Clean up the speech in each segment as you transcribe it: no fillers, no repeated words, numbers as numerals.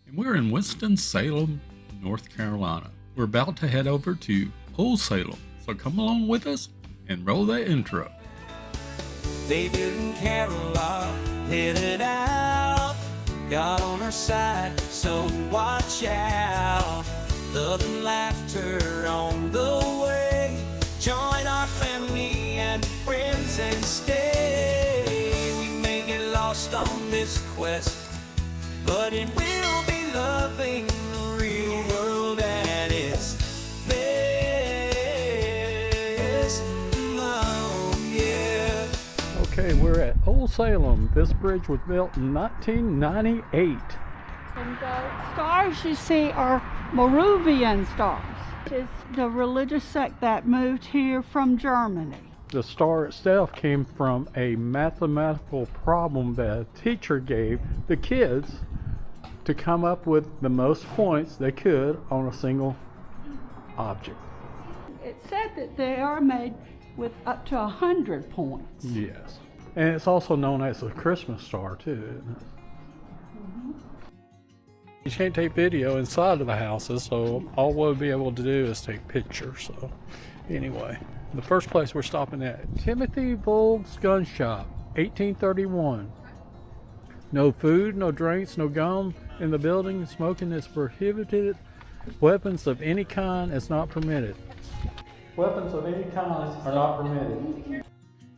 and we're in Winston-Salem, North Carolina. We're about to head over to Old Salem, so come along with us and roll that intro. David and Caroline headed out, God on our side, so watch out. Love and laughter on the way. Join our family and friends and stay. We may get lost on this quest, but it will be loving the real world at its best. Oh, yeah. Okay, we're at Old Salem. This bridge was built in 1998. And the stars you see are Moravian stars. It's the religious sect that moved here from Germany. The star itself came from a mathematical problem that a teacher gave the kids to come up with the most points they could on a single object. It said that they are made with up to 100 points. Yes. And it's also known as a Christmas star too, isn't it? You can't take video inside of the houses, so all we'll be able to do is take pictures. So anyway, the first place we're stopping at, Timothy Volk's Gun Shop, 1831. No food, no drinks, no gum in the building. Smoking is prohibited. Weapons of any kind is not permitted. Weapons of any kind are not permitted.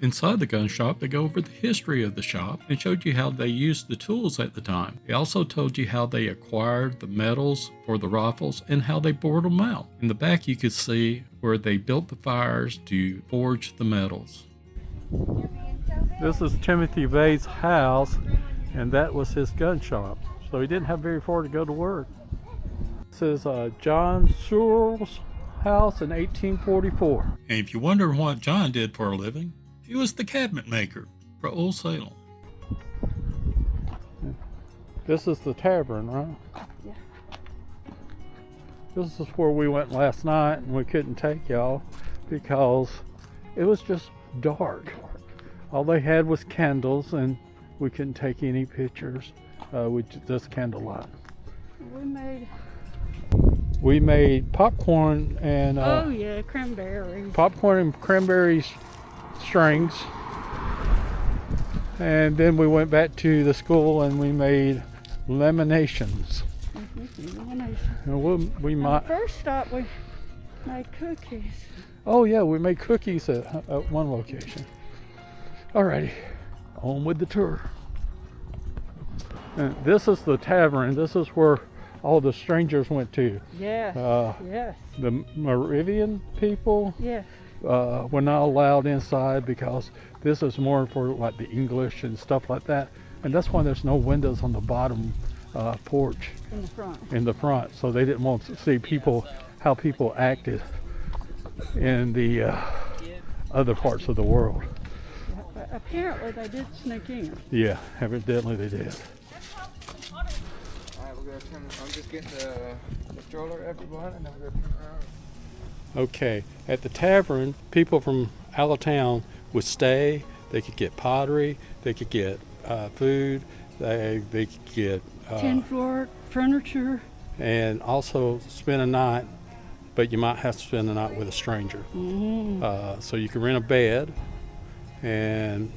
Inside the gun shop, they go over the history of the shop and showed you how they used the tools at the time. They also told you how they acquired the metals for the rifles and how they bored them out. In the back, you could see where they built the fires to forge the metals. This is Timothy Vay's house, and that was his gun shop. So he didn't have very far to go to work. This is John Searle's house in 1844. And if you wonder what John did for a living, he was the cabinet maker for Old Salem. This is the tavern, right? Yeah. This is where we went last night, and we couldn't take y'all because it was just dark. All they had was candles, and we couldn't take any pictures with just candlelight. We made popcorn and Oh yeah, cranberries. popcorn and cranberry strings, and then we went back to the school and we made lemonations. And we might. First stop, we made cookies. Oh yeah, we made cookies at one location. Alrighty, on with the tour. And this is the tavern. This is where all the strangers went to. Yes. Yes. The Moravian people Yes. were not allowed inside because this is more for like the English and stuff like that. And that's why there's no windows on the bottom porch In the front. in the front. So they didn't want to see how people acted in the other parts of the world. Yeah, but apparently they did sneak in. Yeah, evidently they did. I'm just getting the stroller, everyone, and then we're going to turn around. Okay, at the tavern, people from out of town would stay. They could get pottery, they could get food, they could get Tin drawer, furniture. and also spend a night, but you might have to spend the night with a stranger. So you can rent a bed, and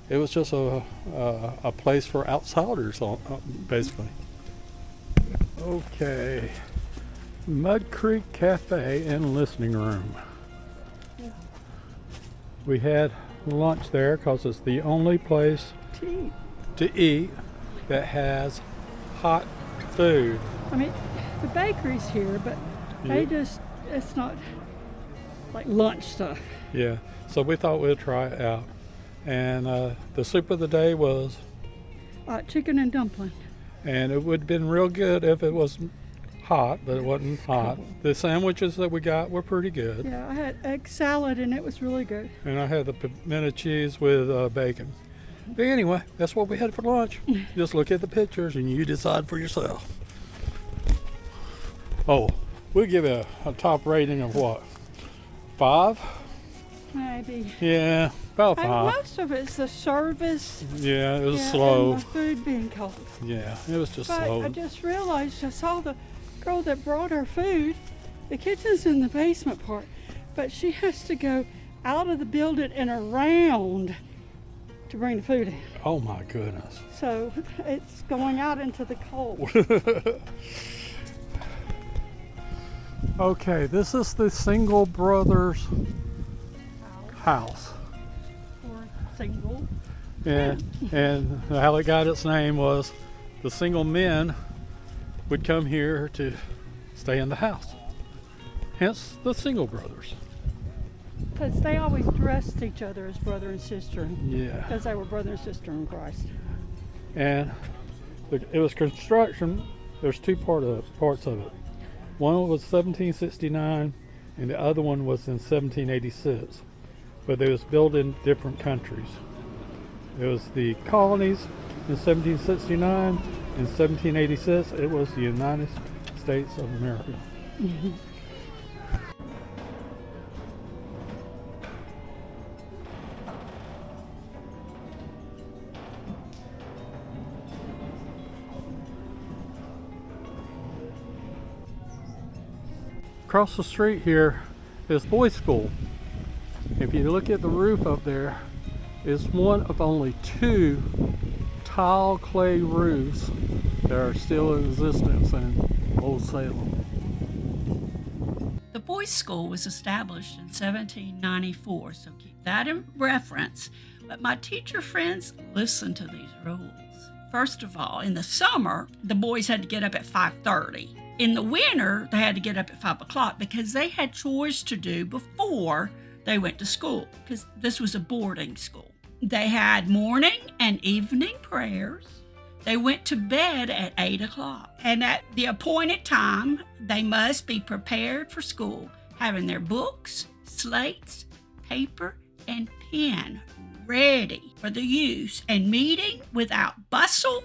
it was just a place for outsiders, basically. Okay, Mud Creek Cafe and Listening Room. We had lunch there because it's the only place Tea. to eat that has hot food. I mean, the bakery's here, but it's not like lunch stuff. Yeah, so we thought we'd try it out. And the soup of the day was, Chicken and dumpling. and it would have been real good if it was hot, but it wasn't hot. The sandwiches that we got were pretty good. Yeah, I had egg salad and it was really good. And I had the pimento cheese with bacon. But anyway, that's what we had for lunch. Just look at the pictures and you decide for yourself. Oh, we'll give it a top rating of what? 5? maybe. Yeah, about And 5. most of it's the service. Yeah, it was Yeah, slow. and the food being cold. Yeah, it was just But slow. I just realized I saw the girl that brought her food. The kitchen's in the basement part, but she has to go out of the building and around to bring the food in. Oh my goodness. So it's going out into the cold. Okay, this is the single brothers house. Or single. And how it got its name was the single men would come here to stay in the house. Hence the single brothers. Because they always dressed each other as brother and sister. Yeah. Because they were brother and sister in Christ. And it was construction. There's two parts of it. One was 1769 and the other one was in 1786. But they was built in different countries. It was the colonies in 1769. In 1786, it was the United States of America. Across the street here is boys' school. If you look at the roof up there, it's one of only 2 tile clay roofs that are still in existence in Old Salem. The boys' school was established in 1794, so keep that in reference. But my teacher friends, listen to these rules. First of all, in the summer, the boys had to get up at 5:30. In the winter, they had to get up at 5 o'clock because they had chores to do before they went to school, because this was a boarding school. They had morning and evening prayers. They went to bed at 8 o'clock. And at the appointed time, they must be prepared for school, having their books, slates, paper, and pen ready for the use and meeting without bustle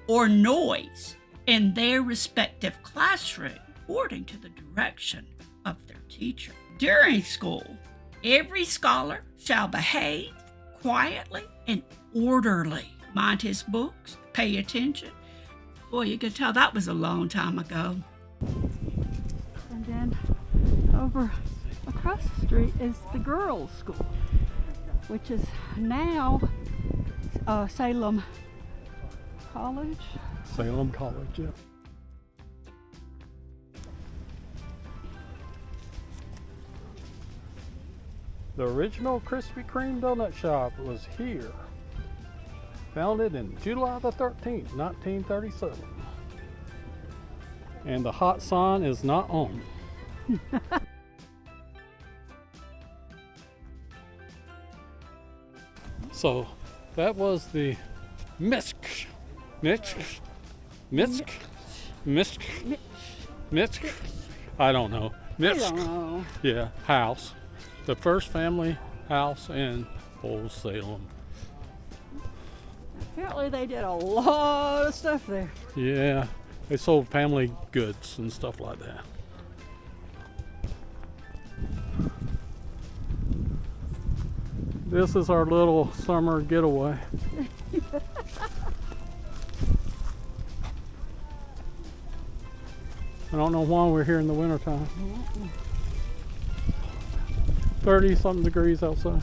or noise in their respective classroom, according to the direction of their teacher. During school, every scholar shall behave quietly and orderly, mind his books, pay attention. Boy, you could tell that was a long time ago. And then over across the street is the girls' school, which is now Salem College. Salem College, yeah. The original Krispy Kreme donut shop was here. Founded in July the 13th, 1937. And the hot sign is not on. So that was the Misk. I don't know. Yeah, house. The first family house in Old Salem. Apparently they did a lot of stuff there. Yeah, they sold family goods and stuff like that. This is our little summer getaway. I don't know why we're here in the wintertime. 30 something degrees outside.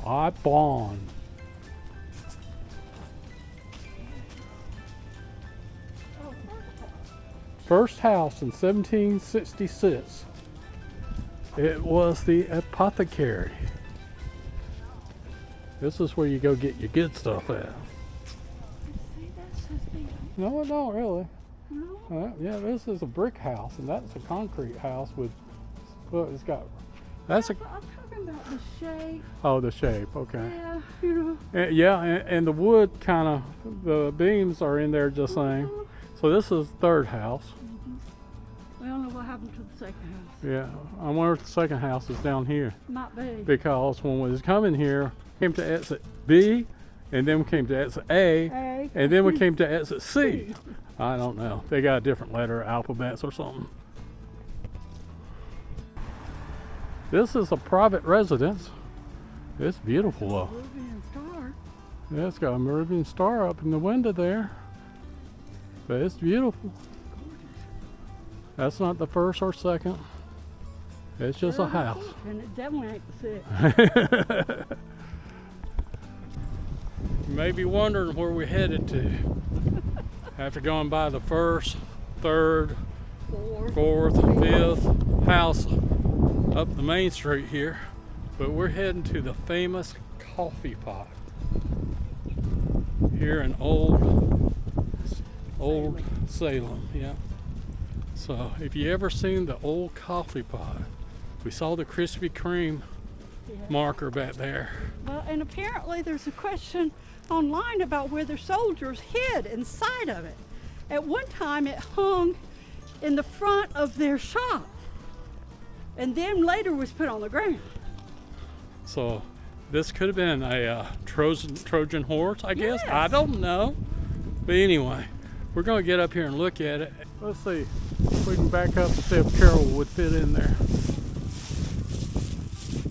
I bond. First house in 1766. It was the apothecary. This is where you go get your good stuff at. See, that says big. No, it don't really. No? Yeah, this is a brick house, and that's a concrete house with. Look, it's got. That's a. I'm talking about the shape. Oh, the shape. Okay. Yeah, you know. Yeah, and the wood kind of. The beams are in there just saying. So this is third house. We don't know what happened to the second house. Yeah, I wonder if the second house is down here. Might be. Because when we was coming here, came to exit B, and then we came to exit A, and then we came to exit C. I don't know. They got a different letter alphabets or something. This is a private residence. It's beautiful though. Moravian star. Yeah, it's got a Moravian star up in the window there. But it's beautiful. That's not the first or second. It's just a house. And it definitely ain't the sixth. You may be wondering where we're headed to. After going by the first, third, fourth, fifth house up the main street here. But we're heading to the famous coffee pot here in Old Salem, yeah. So if you ever seen the old coffee pot, we saw the Krispy Kreme marker back there. Well, and apparently there's a question online about whether soldiers hid inside of it. At one time it hung in the front of their shop and then later was put on the ground. So this could have been a Trojan horse, I guess. Yes. I don't know. But anyway, we're going to get up here and look at it. Let's see if we can back up and see if Carol would fit in there.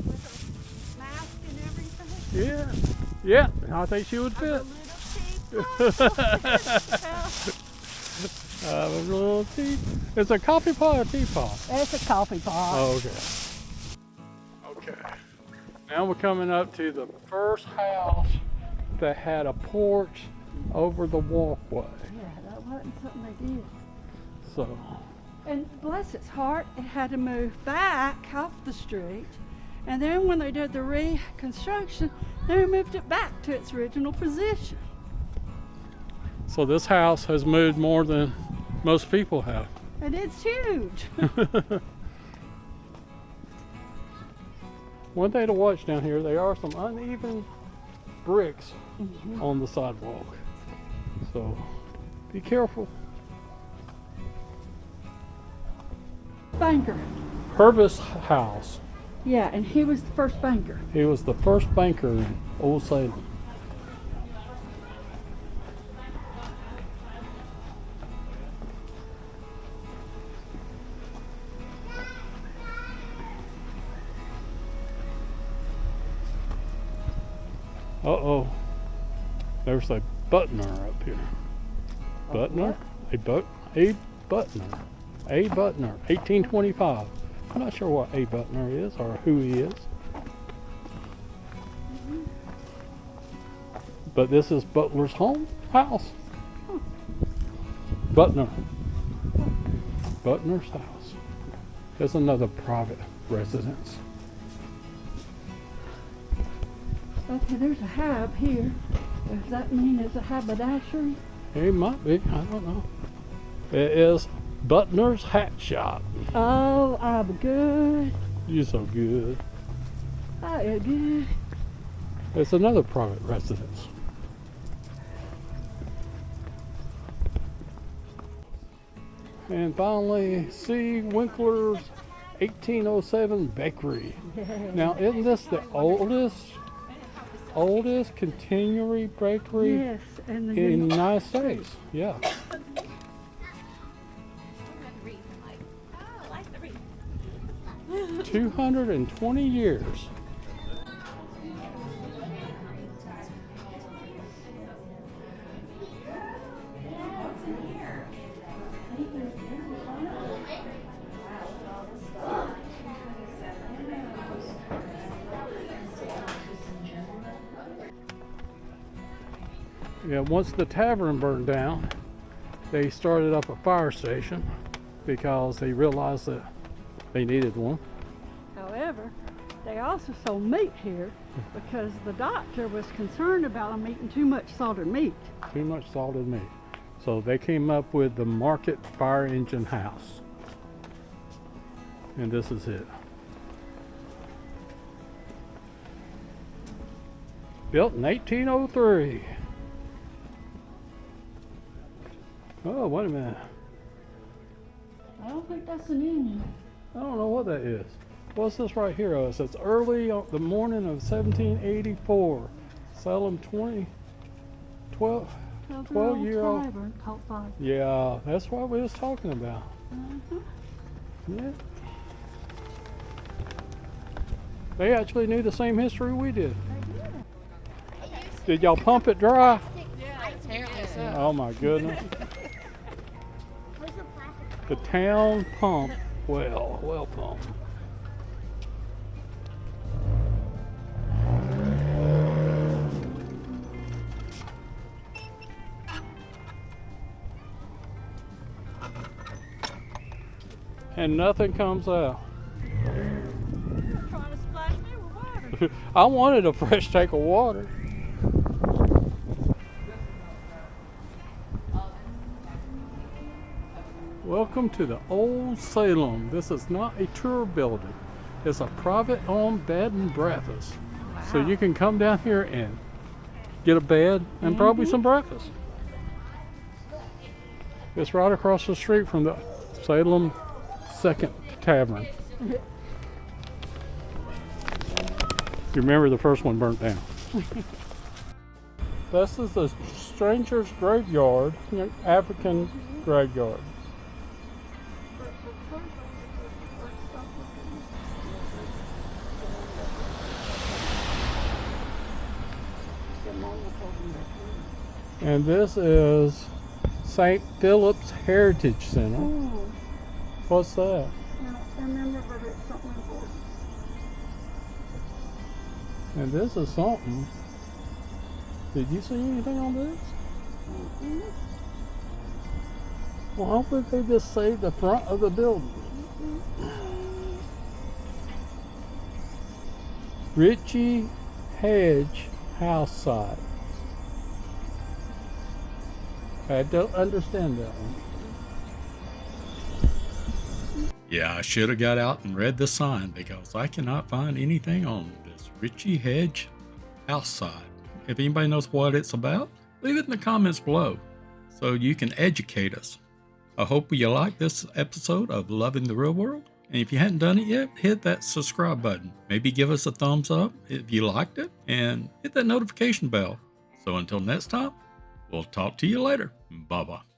With a mask and everything. Yeah, I think she would fit. A little tea. It's a coffee pot or teapot? It's a coffee pot. Oh, okay. Okay. Now we're coming up to the first house that had a porch over the walkway. Yeah, that wasn't something they did. So, And bless its heart, it had to move back off the street. And then when they did the reconstruction, they moved it back to its original position. so this house has moved more than most people have. And it's huge. One thing to watch down here, there are some uneven bricks on the sidewalk. So, be careful. Banker. Purvis House. Yeah, and he was the first banker. He was the first banker in Old Salem. Uh-oh. There's a Butner up here. Butner? A Butner. A Butner, 1825. I'm not sure what A Butner is or who he is. But this is Butler's house. Butner's house. There's another private residence. Okay, there's a hab here. Does that mean it's a haberdashery? It might be, I don't know. It is Butner's Hat Shop. Oh, I'm good. You're so good. I am good. It's another private residence. And finally, C. Winkler's 1807 Bakery. Now, isn't this the oldest continuing bakery Yes, and the in the United States? Yeah. 220 years. Yeah, once the tavern burned down, they started up a fire station because they realized that they needed one. However, they also sold meat here because the doctor was concerned about them eating too much salted meat. Too much salted meat. So they came up with the Market Fire Engine House. And this is it. Built in 1803. Oh, wait a minute. I don't think that's an Indian. I don't know what that is. What's this right here? It says early on the morning of 1784. Salem 12-year-old. Tavern caught fire. Yeah, that's what we was talking about. Yeah. They actually knew the same history we did. Did y'all pump it dry? Oh my goodness. The town pump well pumped. And nothing comes out. Trying to splash me with water. I wanted a fresh tank of water. Welcome to the Old Salem. This is not a tour building. It's a private owned bed and breakfast. So you can come down here and get a bed and probably some breakfast. It's right across the street from the Salem Second Tavern. You remember the first one burnt down. This is the Stranger's Graveyard, African graveyard. And this is St. Philip's Heritage Center. Oh, What's that? I don't remember, but it's something important. And this is something. Did you see anything on this? Well, how would they just say the front of the building? Ritchie Hedge House Site. I don't understand that one. Yeah, I should have got out and read the sign because I cannot find anything on this Ritchie Hedge house side. If anybody knows what it's about, leave it in the comments below so you can educate us. I hope you like this episode of Loving the Real World. And if you hadn't done it yet, hit that subscribe button. Maybe give us a thumbs up if you liked it and hit that notification bell. So until next time, we'll talk to you later. Bye-bye.